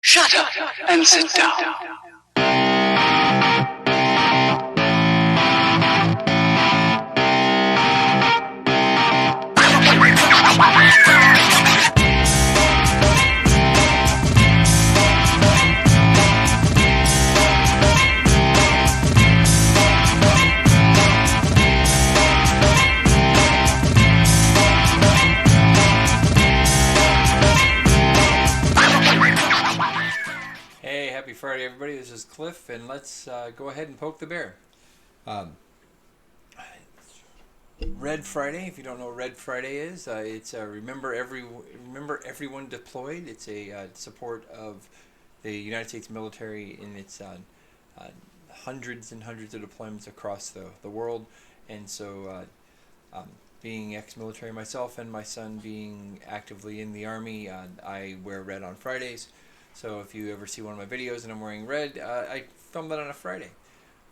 Shut up and sit down. Hey, happy Friday, everybody. This is Cliff, and let's go ahead and poke the bear. Red Friday. If you don't know what Red Friday is, it's remember everyone deployed. It's a support of the United States military in its hundreds and hundreds of deployments across the world, and so. Being ex-military myself and my son being actively in the Army, I wear red on Fridays. So if you ever see one of my videos and I'm wearing red, I filmed that on a Friday.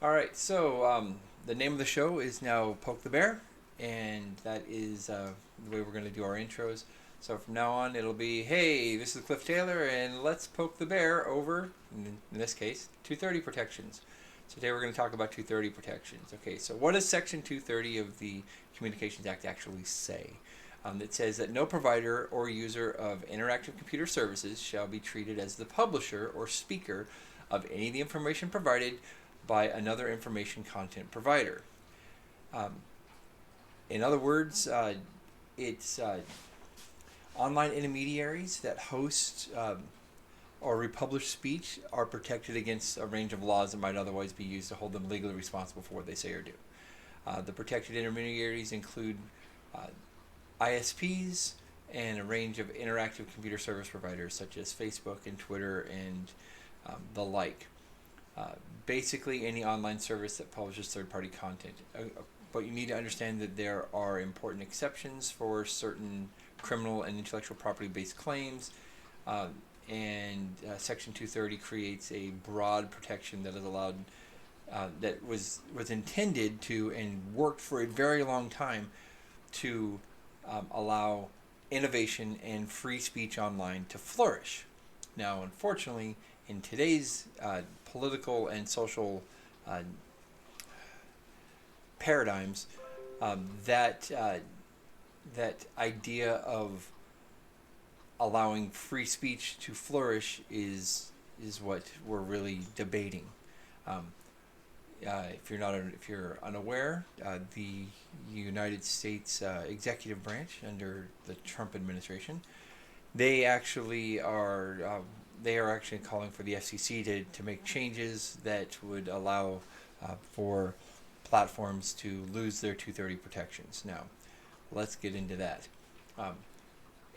Alright, so the name of the show is now Poke the Bear, and that is the way we're going to do our intros. So from now on it'll be, hey, this is Cliff Taylor, and let's poke the bear over, in this case, 230 protections. So today we're going to talk about 230 protections. Okay, so what does Section 230 of the Communications Act actually say? It says that no provider or user of interactive computer services shall be treated as the publisher or speaker of any of the information provided by another information content provider. In other words, it's online intermediaries that host or republish speech are protected against a range of laws that might otherwise be used to hold them legally responsible for what they say or do. The protected intermediaries include ISPs and a range of interactive computer service providers such as Facebook and Twitter and the like. Basically any online service that publishes third-party content. But you need to understand that there are important exceptions for certain criminal and intellectual property-based claims. And Section 230 creates a broad protection that is allowed, that was intended to and worked for a very long time to allow innovation and free speech online to flourish. Now, unfortunately, in today's political and social paradigms, that idea of allowing free speech to flourish is what we're really debating. If you're unaware, the United States executive branch under the Trump administration, they actually are calling for the FCC to make changes that would allow for platforms to lose their 230 protections. Now, let's get into that.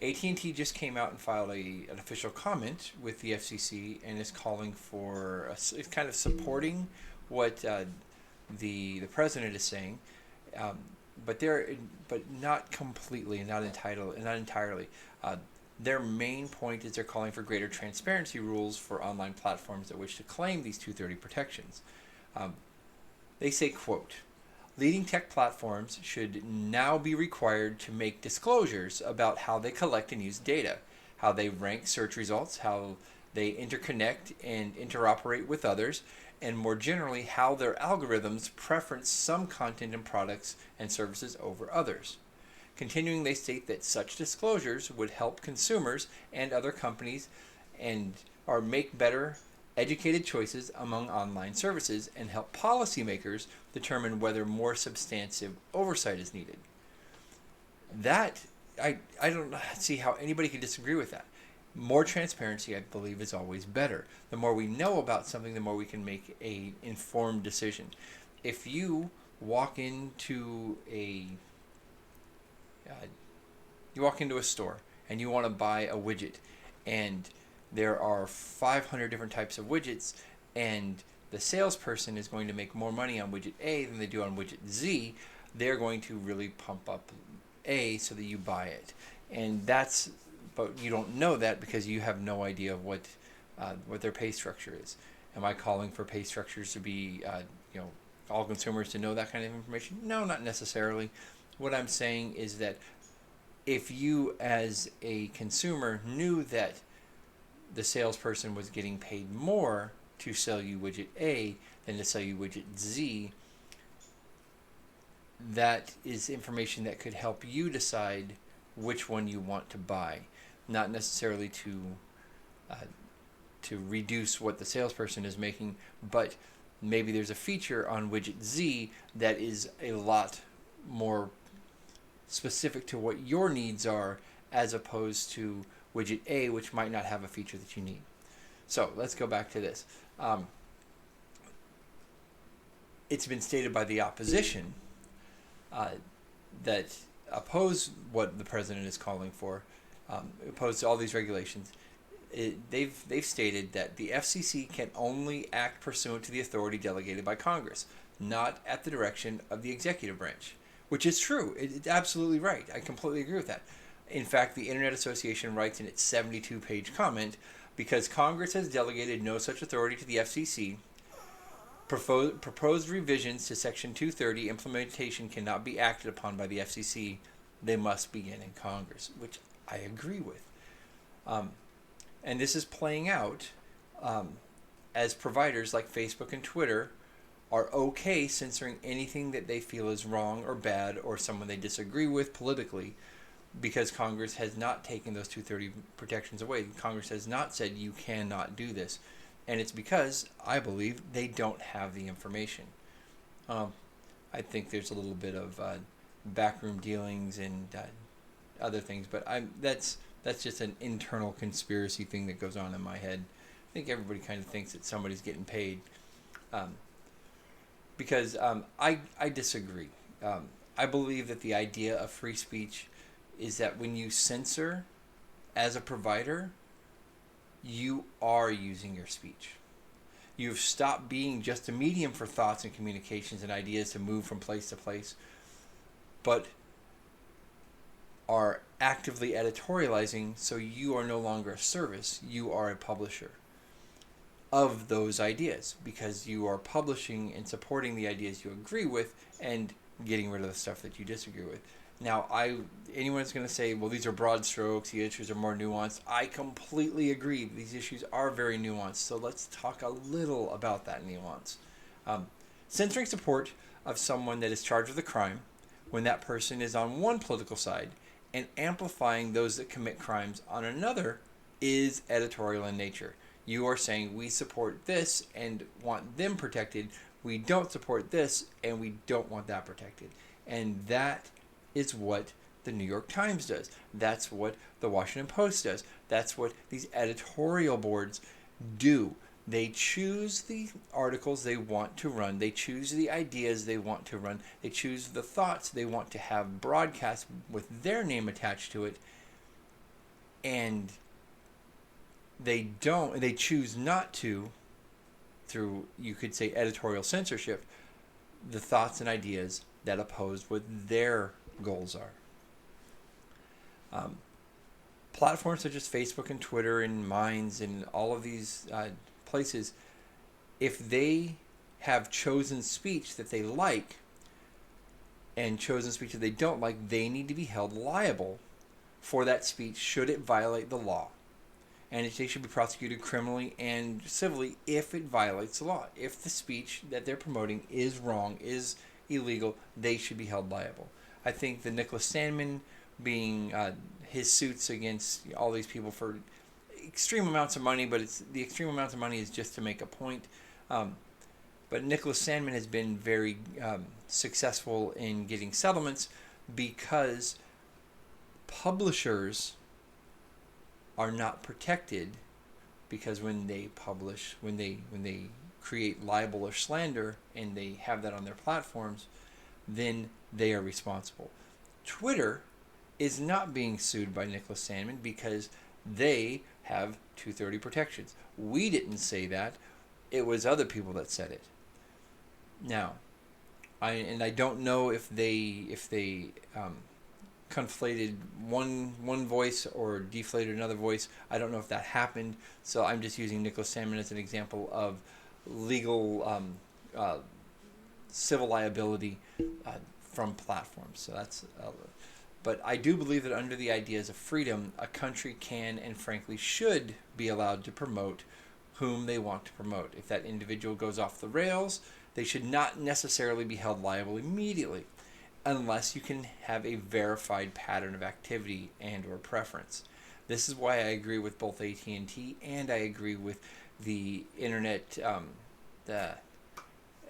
AT&T just came out and filed an official comment with the FCC and is calling for, it's kind of supporting what the president is saying, but not completely, not entirely. Their main point is they're calling for greater transparency rules for online platforms that wish to claim these 230 protections. They say, quote, leading tech platforms should now be required to make disclosures about how they collect and use data, how they rank search results, how they interconnect and interoperate with others, and more generally, how their algorithms preference some content and products and services over others. Continuing, they state that such disclosures would help consumers and other companies or make better educated choices among online services and help policymakers determine whether more substantive oversight is needed. That, I don't see how anybody could disagree with that. More transparency, I believe, is always better. The more we know about something, the more we can make an informed decision. If you walk into a store and you want to buy a widget, and there are 500 different types of widgets, and the salesperson is going to make more money on widget A than they do on widget Z, they're going to really pump up A so that you buy it. But you don't know that because you have no idea of what their pay structure is. Am I calling for pay structures to be, all consumers to know that kind of information? No, not necessarily. What I'm saying is that if you as a consumer knew that the salesperson was getting paid more to sell you widget A than to sell you widget Z, that is information that could help you decide which one you want to buy, not necessarily to reduce what the salesperson is making, but maybe there's a feature on widget Z that is a lot more specific to what your needs are, as opposed to widget A, which might not have a feature that you need. So let's go back to this. It's been stated by the opposition that oppose what the president is calling for, oppose to all these regulations. They've stated that the FCC can only act pursuant to the authority delegated by Congress, not at the direction of the executive branch, which is true. It's absolutely right. I completely agree with that. In fact, the Internet Association writes in its 72-page comment, because Congress has delegated no such authority to the FCC, proposed revisions to Section 230 implementation cannot be acted upon by the FCC. They must begin in Congress, which I agree with. And this is playing out as providers like Facebook and Twitter are okay censoring anything that they feel is wrong or bad or someone they disagree with politically, because Congress has not taken those 230 protections away. Congress has not said you cannot do this. And it's because, I believe, they don't have the information. I think there's a little bit of backroom dealings and other things, but that's just an internal conspiracy thing that goes on in my head. I think everybody kind of thinks that somebody's getting paid. Because I disagree. I believe that the idea of free speech is that when you censor as a provider, you are using your speech. You've stopped being just a medium for thoughts and communications and ideas to move from place to place, but are actively editorializing, so you are no longer a service, you are a publisher of those ideas, because you are publishing and supporting the ideas you agree with and getting rid of the stuff that you disagree with. Now, anyone that's going to say, well, these are broad strokes, the issues are more nuanced, I completely agree. These issues are very nuanced, so let's talk a little about that nuance. Censoring support of someone that is charged with a crime when that person is on one political side and amplifying those that commit crimes on another is editorial in nature. You are saying we support this and want them protected, we don't support this and we don't want that protected. And that is what the New York Times does. That's what the Washington Post does. That's what these editorial boards do. They choose the articles they want to run. They choose the ideas they want to run. They choose the thoughts they want to have broadcast with their name attached to it. And they choose not to, through, you could say, editorial censorship, the thoughts and ideas that oppose what their goals are. Platforms such as Facebook and Twitter and Minds and all of these places, if they have chosen speech that they like and chosen speech that they don't like, they need to be held liable for that speech should it violate the law. And they should be prosecuted criminally and civilly if it violates the law. If the speech that they're promoting is wrong, is illegal, they should be held liable. I think the Nicholas Sandmann being his suits against all these people for extreme amounts of money, but the extreme amounts of money is just to make a point. But Nicholas Sandmann has been very successful in getting settlements because publishers are not protected, because when they publish, when they create libel or slander and they have that on their platforms, then they are responsible. Twitter is not being sued by Nicholas Sandmann because they have 230 protections. We didn't say that. It was other people that said it. Now, I don't know if they conflated one voice or deflated another voice. I don't know if that happened. So I'm just using Nicholas Sandmann as an example of legal civil liability from platforms. So that's But I do believe that under the ideas of freedom, a country can and frankly should be allowed to promote whom they want to promote. If that individual goes off the rails, they should not necessarily be held liable immediately, unless you can have a verified pattern of activity and or preference. This is why I agree with both AT&T and I agree with the Internet the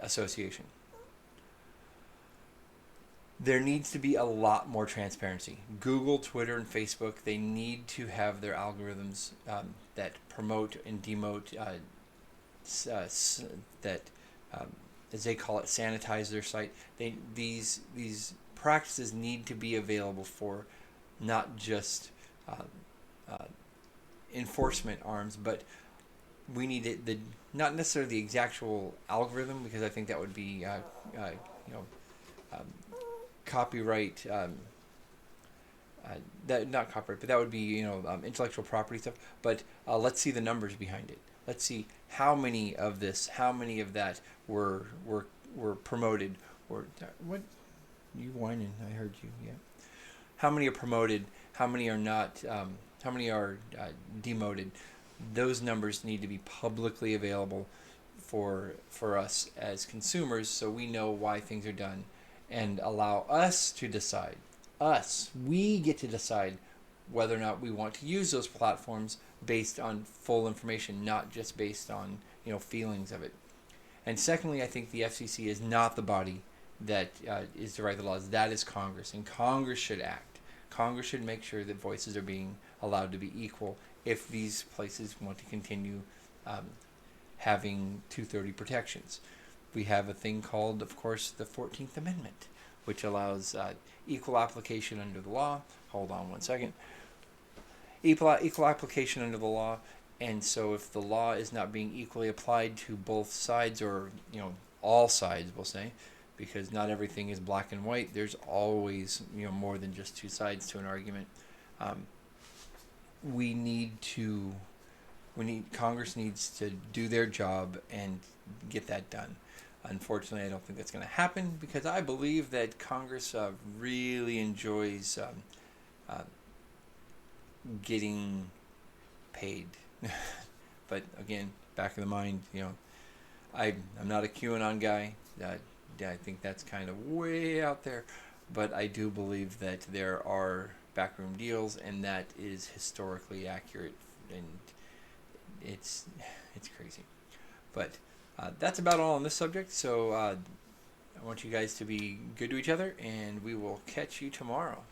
Association. There needs to be a lot more transparency. Google, Twitter, and Facebook, they need to have their algorithms that promote and demote, that, as they call it, sanitize their site. These practices need to be available for not just enforcement arms, but we need it, not necessarily the actual algorithm, because I think that would be copyright, that not copyright, but that would be intellectual property stuff. But let's see the numbers behind it. Let's see how many of that were promoted, or what? You whining? I heard you. Yeah. How many are promoted? How many are not? How many are demoted? Those numbers need to be publicly available for us as consumers, so we know why things are done, and allow us to decide. We get to decide whether or not we want to use those platforms based on full information, not just based on feelings of it. And secondly, I think the FCC is not the body that is to write the laws. That is Congress, and Congress should act. Congress should make sure that voices are being allowed to be equal if these places want to continue having 230 protections. We have a thing called, of course, the 14th Amendment, which allows equal application under the law. Hold on one second. Equal application under the law, and so if the law is not being equally applied to both sides, or all sides, we'll say, because not everything is black and white. There's always more than just two sides to an argument. Congress needs to do their job and get that done. Unfortunately, I don't think that's going to happen, because I believe that Congress really enjoys getting paid. But again, back of the mind, I'm not a QAnon guy. I think that's kind of way out there, but I do believe that there are backroom deals, and that is historically accurate, and it's crazy. But that's about all on this subject, so I want you guys to be good to each other, and we will catch you tomorrow.